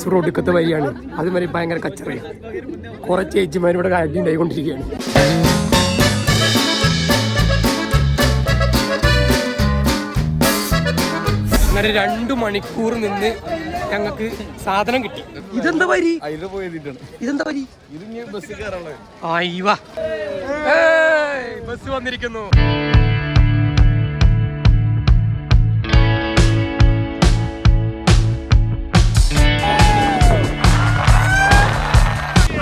മൈസൂർ റോഡിക്കത്തെ വഴിയാണ്. അതുമാതിരി ഭയങ്കര കച്ചറയാണ്. കുറെ ചേച്ചിമാരിവിടെ കാര്യം ഉണ്ടായിക്കൊണ്ടിരിക്കുകയാണ്. അങ്ങനെ 2 മണിക്കൂർ നിന്ന് ഞങ്ങൾക്ക് സാധനം കിട്ടി. ഇതെന്താ വരി? ഇതെന്താ വരി? ബസ് വന്നിരിക്കുന്നു.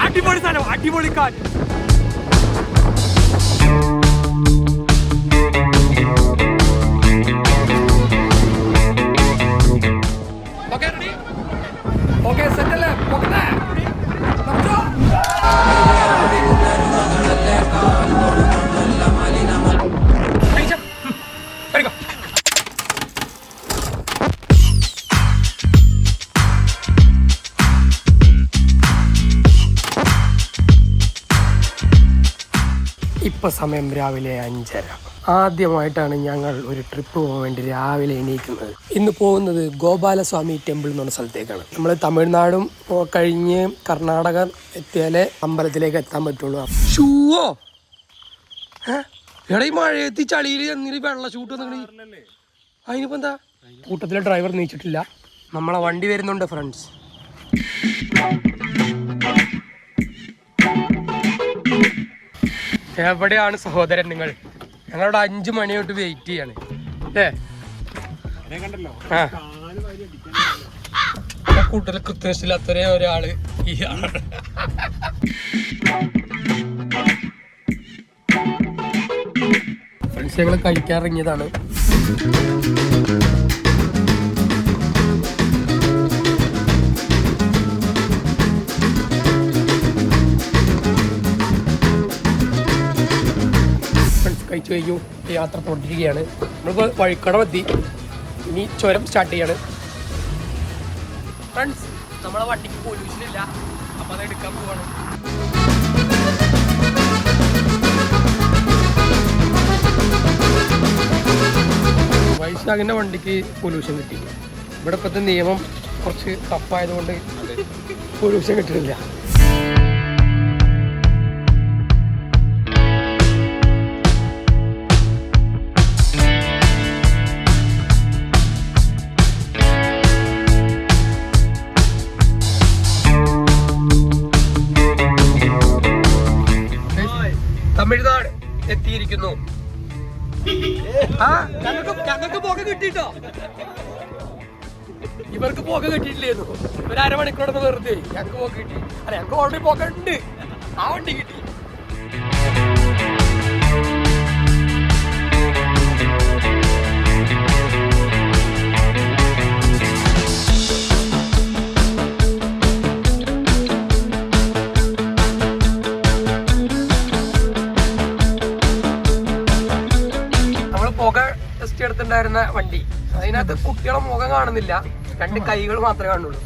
അടിപൊളി സ്ഥലം, അടിപൊളി കാറ്റ്. ഓക്കെ സെറ്റല്ലേ? ഇപ്പം സമയം രാവിലെ 5:30. ആദ്യമായിട്ടാണ് ഞങ്ങൾ ഒരു ട്രിപ്പ് പോകാൻ വേണ്ടി രാവിലെ എണീക്കുന്നത്. ഇന്ന് പോകുന്നത് ഗോപാലസ്വാമി ടെമ്പിൾ എന്ന് പറഞ്ഞ സ്ഥലത്തേക്കാണ്. നമ്മൾ തമിഴ്നാടും കഴിഞ്ഞ് കർണാടക എത്തിയാലേ അമ്പലത്തിലേക്ക് എത്താൻ പറ്റുള്ളൂ. ഷൂവോ എടാ, ഈ മഴയത്തി ചളിയിൽ എന്നിട്ട് വെള്ള ഷൂട്ട് വന്നിട്ട് അതിനിപ്പോ എന്താ? കൂട്ടത്തിലെ ഡ്രൈവർ നീച്ചിട്ടില്ല. നമ്മളെ വണ്ടി വരുന്നുണ്ട് ഫ്രണ്ട്സ്. എവിടെയാണ് സഹോദരൻ നിങ്ങൾ? ഞങ്ങളവിടെ 5 മണി തൊട്ട് വെയിറ്റ് ചെയ്യാണ് അല്ലേ? കൂട്ടത്തിൽ കൃത്യനിഷ്ഠയില്ലാത്ത ഒരാള് ഈ ആളാണ്. ഫ്രണ്ട്സ്, ഞങ്ങൾ കഴിക്കാറിറങ്ങിയതാണ്. കഴിച്ചു കഴിഞ്ഞു. യാത്ര തുടരുകയാണ്. നമ്മളിപ്പോൾ വഴിക്കടം എത്തി. ഇനി ചുരം സ്റ്റാർട്ട് ചെയ്യാണ്. ഫ്രണ്ട്സ്, നമ്മളെ വണ്ടിക്ക് പൊല്യൂഷൻ ഇല്ല, അപ്പം അത് എടുക്കാൻ പോവാണ്. വൈശാഖിൻ്റെ വണ്ടിക്ക് പൊല്യൂഷൻ കിട്ടി. ഇവിടെ ഇപ്പോഴത്തെ നിയമം കുറച്ച് ടഫായതുകൊണ്ട് പൊല്യൂഷൻ കിട്ടുന്നില്ല. തമിഴ്നാട് എത്തിയിരിക്കുന്നു. ഞങ്ങൾക്ക് പോക കിട്ടിട്ടോ. ഇവർക്ക് പോക കിട്ടിയിട്ടില്ലായിരുന്നു. ഒരു അരമണിക്കൂറൊന്ന് വെറുതെ ഞങ്ങൾക്ക് പോക കിട്ടി. അല്ല, ഞങ്ങൾക്ക് ഓൾറെഡി പോക ഉണ്ട്. ആ വണ്ടി കിട്ടി. എടുത്തിട്ടുണ്ടായിരുന്ന വണ്ടി, അതിനകത്ത് കുട്ടികളെ മുഖം കാണുന്നില്ല, 2 കൈകൾ മാത്രമേ കാണുള്ളൂ.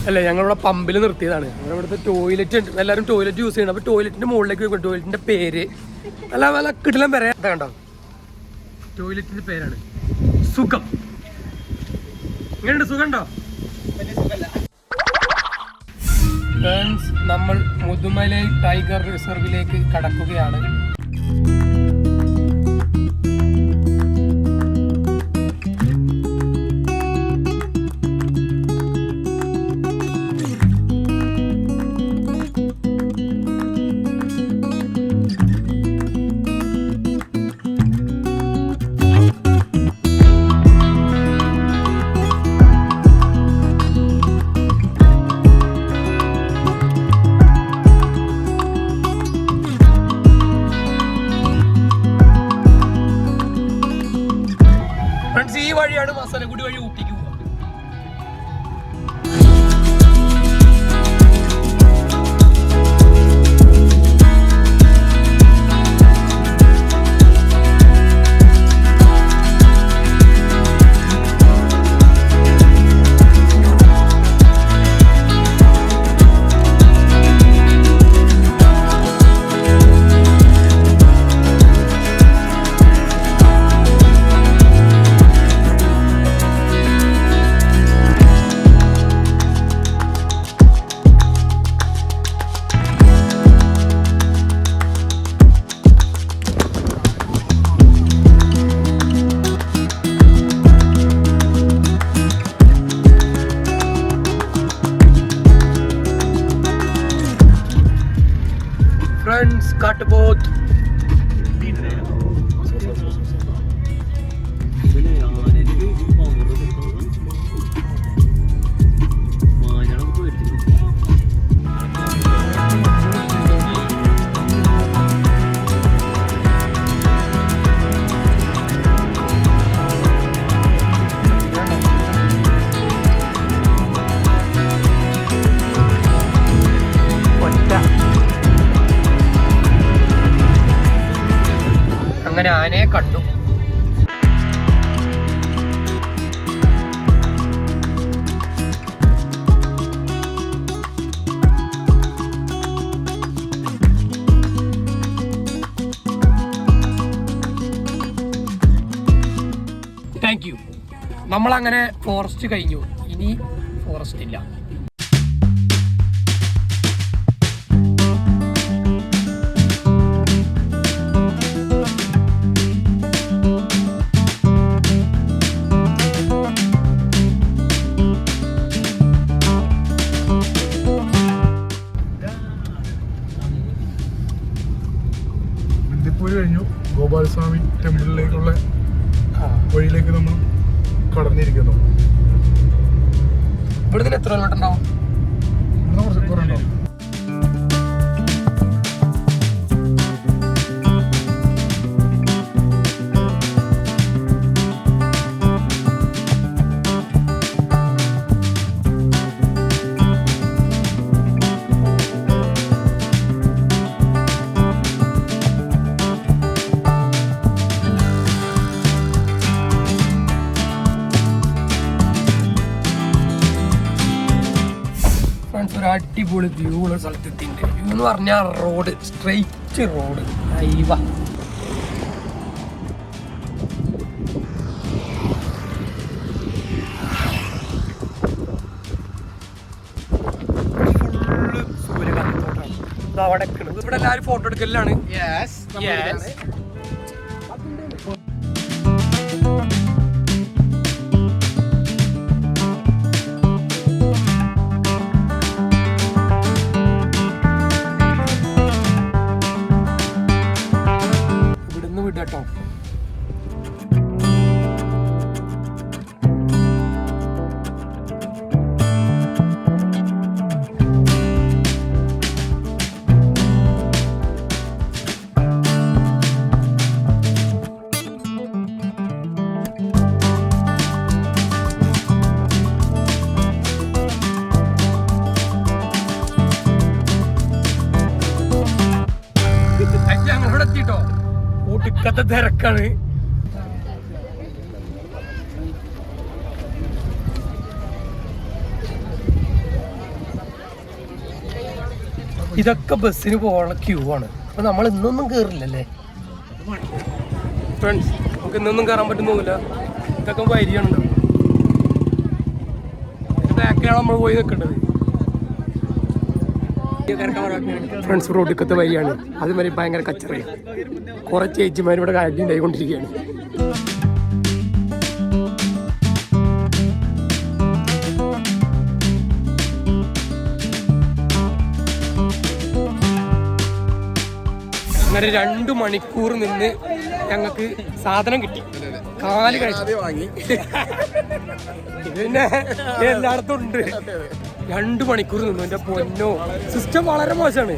അല്ലേ, ഞങ്ങളിവിടെ പമ്പിൽ നിർത്തിയതാണ്. ഇവിടുത്തെ ടോയ്ലറ്റ് ഉണ്ട്, എല്ലാവരും ടോയ്ലറ്റ് യൂസ് ചെയ്യണം. അപ്പോൾ ടോയ്ലറ്റിൻ്റെ മുകളിലേക്ക് വെക്കും. ടോയ്ലറ്റിൻ്റെ പേര് അല്ല വല്ല കിടിലം പറയാം. എന്താ കണ്ടോ, ടോയ്ലറ്റിൻ്റെ പേരാണ് സുഖം. ഇങ്ങനെയുണ്ട്, സുഖമുണ്ടോ? നമ്മൾ മുതുമലൈ ടൈഗർ റിസർവിലേക്ക് കടക്കുകയാണ്. കാട്ടുപോത്ത്. അങ്ങനെ ആനയെ കണ്ടു. Thank you. നമ്മളങ്ങനെ ഫോറസ്റ്റ് കഴിഞ്ഞു. ഇനി ഫോറസ്റ്റ് ഇല്ല. കഴിഞ്ഞു. ഗോപാലസ്വാമി ടെമ്പിളിലേക്കുള്ള വഴിയിലേക്ക് നമ്മൾ കടന്നിരിക്കുന്നു. ഇവിടുന്ന് എത്ര കിലോമീറ്റർ ഉണ്ടാവും? കുറച്ച് കുറെ ഉണ്ടാവും. ഒരു അടിപൊളി വ്യൂ ഉള്ള സ്ഥലത്തെത്തിണ്ട്. വ്യൂ എന്ന് പറഞ്ഞാൽ റോഡ്, സ്ട്രെയിറ്റ് റോഡ്. അയ്യവ ഫുള്ള് സൂര്യകാന്തോട്ടാണ്. ഇത് അവിടെ ഇവിടെ എല്ലാവരും ഫോട്ടോ എടുക്കലാണ്. കേട്ടോ ഞങ്ങളിവിടെ എത്തിട്ടോ. ഒടുക്കത്തെ തിരക്കാണ്. ഇതൊക്കെ ബസ്സിന് പോകാനുള്ള ക്യൂ ആണ്. അപ്പൊ നമ്മൾ ഇന്നൊന്നും കേറില്ലല്ലേ ഫ്രണ്ട്സ്? നമുക്ക് ഇന്നൊന്നും കയറാൻ പറ്റുന്നില്ല. ഇതൊക്കെ വരികയാണ്. ബാക്കിലാണ് നമ്മൾ പോയി നിൽക്കേണ്ടത്. ഫ്രണ്ട്സ് റോഡിക്കത്തെ വരികയാണ്. അതുമാതിരി ഭയങ്കര കച്ചറയാണ്. കുറച്ച് ചേച്ചിമാർ ഇവിടെ കാര്യം ഉണ്ടായിക്കൊണ്ടിരിക്കുകയാണ്. അങ്ങനെ 2 മണിക്കൂർ നിന്ന് ഞങ്ങൾക്ക് സാധനം കിട്ടി. കാല് കഴിച്ചു വാങ്ങി. പിന്നെ എല്ലായിടത്തും ഉണ്ട്. 2 മണിക്കൂർ നിന്നു. എൻ്റെ പൊന്നോ, സിസ്റ്റം വളരെ മോശമാണ്.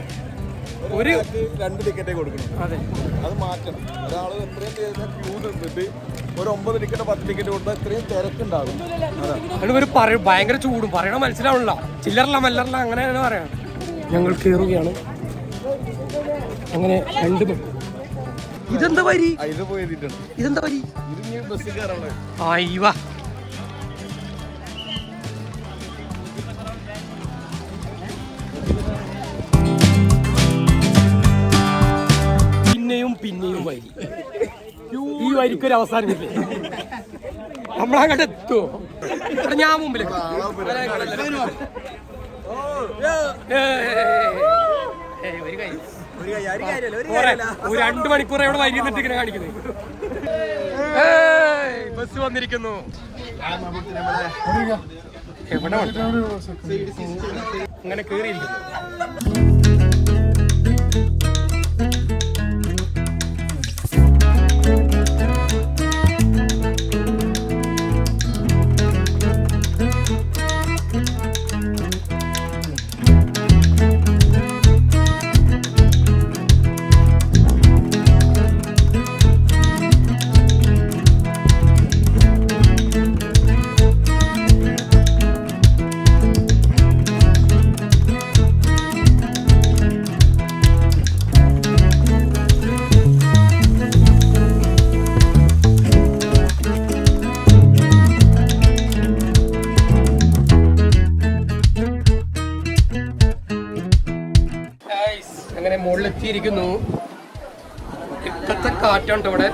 ഒരു 2 ടിക്കറ്റേ കൊടുക്കണം. അതെ, അത് മാറ്റണം. ഒരാൾ എത്രയും ക്യൂ നിന്നിട്ട് ഒരു 9 ടിക്കറ്റ് 10 ടിക്കറ്റ് കൊടുത്താൽ ഇത്രയും തിരക്കുണ്ടാകും. അതിന് പറയും ഭയങ്കര ചൂടും പറയണ മനസ്സിലാവണില്ല. ചില്ലറല്ല മല്ലറല്ല അങ്ങനെയാണ് പറയാം. ഞങ്ങൾ കയറുകയാണ്. അങ്ങനെ 2 ഇതെന്താ വരി? ഇതെന്താ വരി? അയ്യവാ, പിന്നെയും വരി. ഈ വരിക്കൊരു അവസാനമില്ലേ? നമ്മളങ്ങോട്ട് എത്തുമോ? ഞാൻ മുമ്പിൽ 2 മണിക്കൂർ എവിടെ വരി എന്നിട്ട് ഇങ്ങനെ കാണിക്കുന്നത്. ബസ് വന്നിരിക്കുന്നു. എവിടെ അങ്ങനെ കേറിയിരിക്കുന്നു. അങ്ങനെ മുകളിലെത്തിയിരിക്കുന്നു. ഇക്കത്തെ കാറ്റുണ്ട് ഇവിടെ.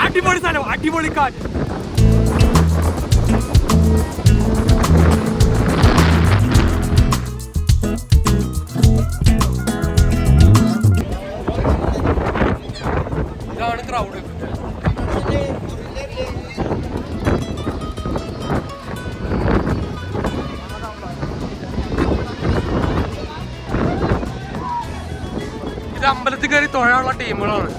അടിപൊളി സ്ഥലം, അടിപൊളി കാറ്റ്. ഇതാണ് ക്രൗഡ്. ഇത് അമ്പലത്തിൽ കയറി തൊഴാനുള്ള ടീമുകളാണ്.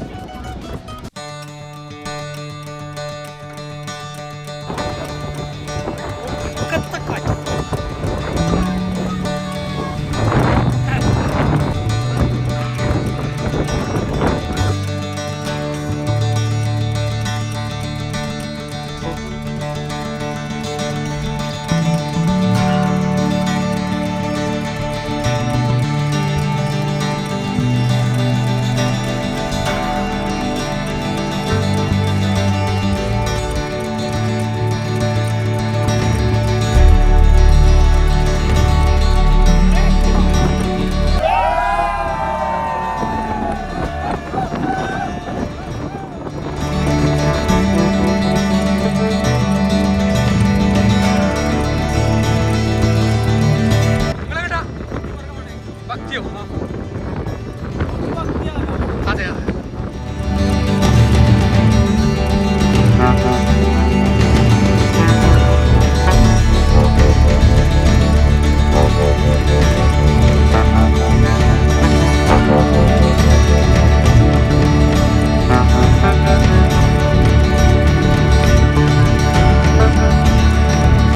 അതെ അതെ.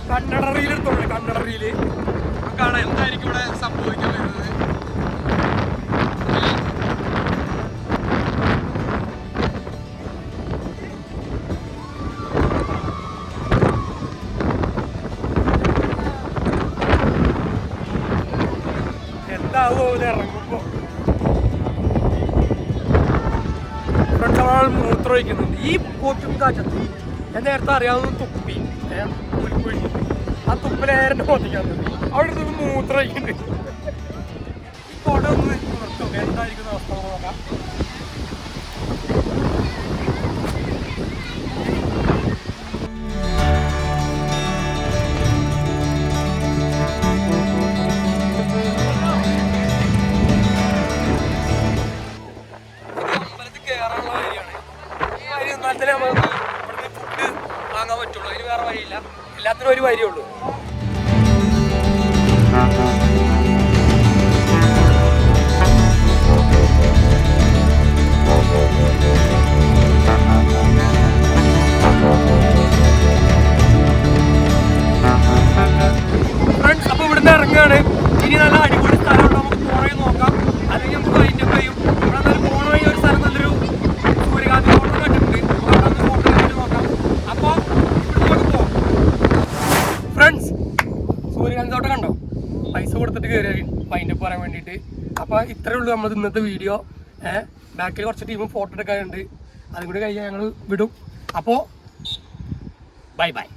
കന്നഡ റീൽ എടുത്തോളൂ, കന്നഡ റീല് കാണാൻ എന്തായിരിക്കും ഇവിടെ സംഭവിക്കാൻ വരുന്നത്. എന്താവോ ഇറങ്ങുമ്പോ മൂത്രം ഒഴിക്കുന്നുണ്ട് ഈ പോറ്റും കാറ്റത്ത്. ഞാൻ നേരത്തെ അറിയാവുന്ന തുപ്പി പുൽക്കുഴി, ആ തുപ്പിലേരൻ്റെ പോത്തിക്കാന്ന് അവിടെ നിന്ന് മൂത്രം ഒഴിക്കുന്നുണ്ട്. ഈ കൊട ഒന്ന് നിർത്തും, എന്തായിരിക്കുന്ന അവസ്ഥ നോക്കാം. വാങ്ങാൻ പറ്റുള്ളൂ, അതിന് വേറെ വഴിയില്ല. എല്ലാത്തിനും ഒരു വഴിയേ ഉള്ളൂ. ഫ്രണ്ട്സ്, അപ്പോൾ ഇവിടുന്ന് ഇറങ്ങുകയാണ്. ഇനി നല്ല അടിപൊളി സ്ഥലമുണ്ട്, നമുക്ക് പോയി നോക്കാം. അല്ലെങ്കിൽ നമുക്ക് അതിൻ്റെ വഴിയും ഇവിടെ എന്തായാലും പോണ വഴി ഒരു സ്ഥലം നല്ലൊരു സൂര്യകാന്തി ഫോട്ടോ കണ്ടിട്ടുണ്ട്. അവിടെ ഫോട്ടോ കണ്ടിട്ട് നോക്കാം. അപ്പോൾ ഇവിടുന്ന് പോകാം. ഫ്രണ്ട്സ്, സൂര്യകാന്തി തോട്ടം കണ്ടോ? പൈസ കൊടുത്തിട്ട് കയറി വൈൻഡപ്പ് പറയാൻ വേണ്ടിയിട്ട്. അപ്പോൾ ഇത്രയേ ഉള്ളൂ നമ്മൾ ഇന്നത്തെ വീഡിയോ. ബാക്കിൽ കുറച്ച് ടീമും ഫോട്ടോ എടുക്കാനുണ്ട്, അതും കൂടി കഴിഞ്ഞാൽ ഞങ്ങൾ വിടും. അപ്പോൾ ബൈ ബൈ.